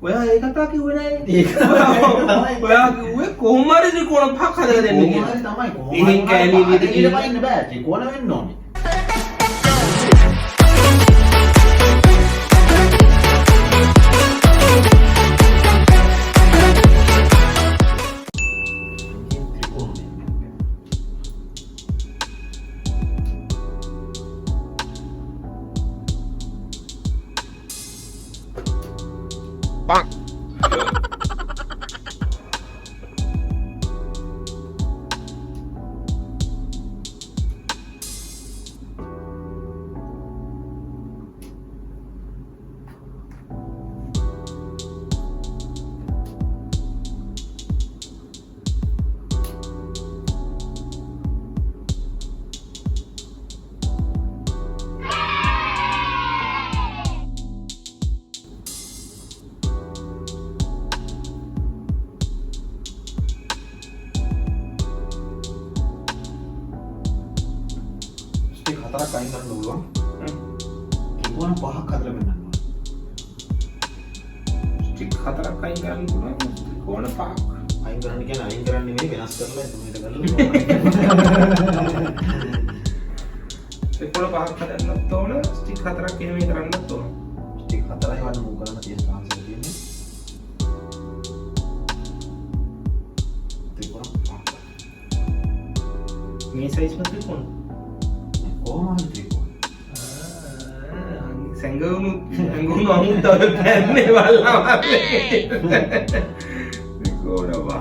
ඔයා ඒ කතා කිව්වේ නෑනේ. ඒක තමයි. ඔයා කිව්වේ කොහොම හරි ත්‍රිකෝණ පහක් හදලා දෙන්න කියලා. කොහොමද තමයි කොහොමද? ඉතින් කැලේ විදිහට ඊට පයින්න බෑ. ත්‍රිකෝණ වෙන්න ඕනේ. Bang. හතරක් අයින් කරන්න පුළුවන්. ත්‍රිකෝණ පහක් හදලා වෙන්නන්න ඕනේ. ස්ටික් හතරක් අයින් කරන්න පුළුවන්. ත්‍රිකෝණ පහක්. අයින් කරන්න කියන්නේ අයින් කරන්න නෙමෙයි වෙනස් කරලා එතනට කරලා. ත්‍රිකෝණ පහක් හදන්නත් ඕන. ස්ටික් හතරක් එහෙම කරන්නත් ඕන. ස්ටික් හතරයි වන්න මූ කරන්න තියෙන chance එක තියෙන්නේ. ත්‍රිකෝණ පහක්. මේ සයිස් මත ත්‍රිකෝණ. කොහොමද ත්‍රිකෝණ? සංගුණු අමුතව කන්නේ වල්ලා ත්‍රිකෝණ පහක්.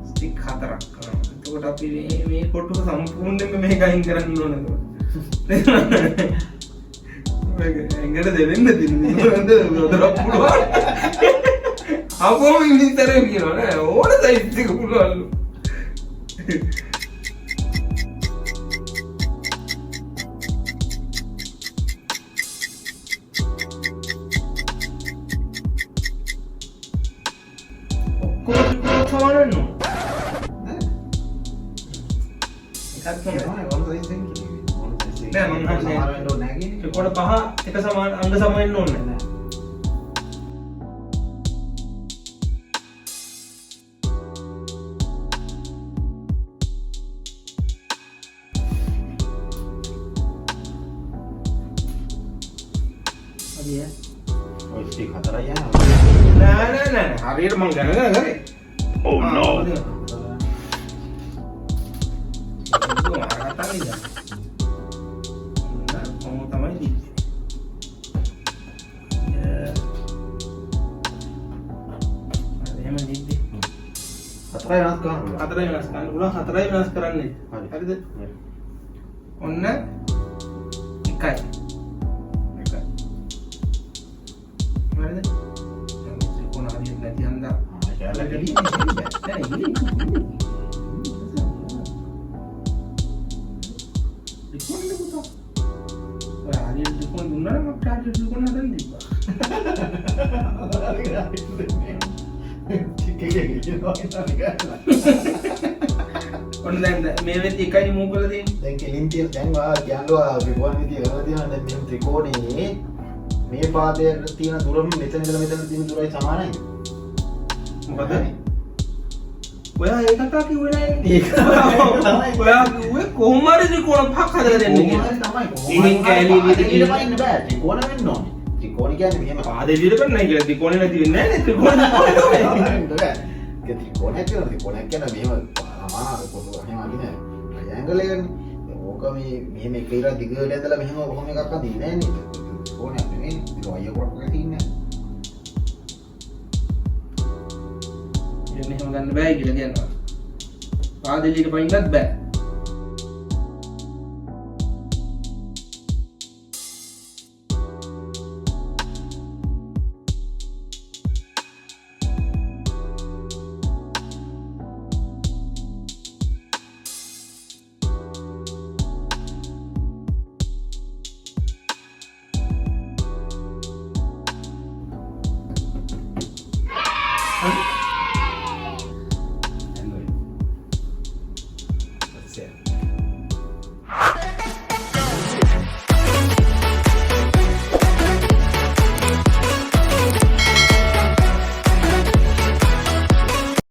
ස්ටික් හතරක් කරනවා. එතකොට අපි මේ කොටුව සම්පූර්ණයෙන්ම මේක අයින් කරන්න ඕනද? මේක ඇඟට දෙන්න තියෙනවා. උදරක් පුළුවන්. අපෝම ඉන්දිතරේ කියනවා නෑ. ඕන සයිස් එක පුළුවන්ලු. සමානන්නු එකක් තමයි ඕන සයිස් එකකින් කිව්වේ. ඕන සයිස් එකකින්. නෑ මම සමාන වෙන්න ඕනේ නැහැ කියන්නේ. ත්‍රිකෝණ පහ එක සමාන අංග සම වෙන්න ඕනේ නෑ. හරිය. ඔය ස්ටික් හතරයි යනවා. නෑ හරියට මං ගණන කරේ. Oh no. හතරයි වෙනස් කරන්න පුළුවන්. හතරයි වෙනස් කරන්න පුළුවන්. හතරයි වෙනස් කරන්නේ. හරිද? ඔන්න එකයි. හරිද? ත්‍රිකෝණ හරියට නැති හන්දා කැලේ නෑ ඉන්නේ. ත්‍රිකෝණෙ පුතා. ඔය හරියට ත්‍රිකෝණ දුන්නා නම් අපිට හරියට ත්‍රිකෝණ හදන්න තිබ්බා. ඔන්න දැන් මේ වෙද්දි එකයි මූ කරලා තියෙන්නේ. දැන් කෙලින් තියෙන දැන් වා කියනවා ත්‍රිකෝණ විදිය කරලා තියෙනවා දැන් මේ ත්‍රිකෝණේ මේ පාදයට තියෙන දුරම මෙතන ඉඳලා මෙතන තියෙන දුරයි සමානයි. මොකද? ඔයා ඒ කතා කිව්වේ නෑනේ. ඒක තමයි. ඔයා කිව්වේ කොහොම හරි ත්‍රිකෝණ පහක් හදලා දෙන්න කියලා. කොහොමද තමයි ඉතින් කැලේ විදිහට ඊට පයින්න බෑ. ත්‍රිකෝණ වෙන්න ඕනේ. ත්‍රිකෝණ කියන්නේ මෙහෙම පාදේ විදිහට කරන්නයි කියලා ත්‍රිකෝණේ නැති වෙන්නේ නෑනේ ත්‍රිකෝණ. ත්‍රිකෝණයක් කියන ත්‍රිකෝණයක් කියන මෙහෙම සමාන පොදු එහෙම අදින ට්‍රයැන්ගල් එකනේ. ඕක මේ මෙහෙම එක ඉර දිගට ඇදලා මෙහෙම කොහොම එකක් අදින්නේ නෑනේ. ත්‍රිකෝණයක් නෙමෙයි. ඒක වය කොටක තියෙන්නේ. ඉතින් එහෙම ගන්න බෑ කියලා කියනවා. පාදේ ඊට පයින්නත් බෑ.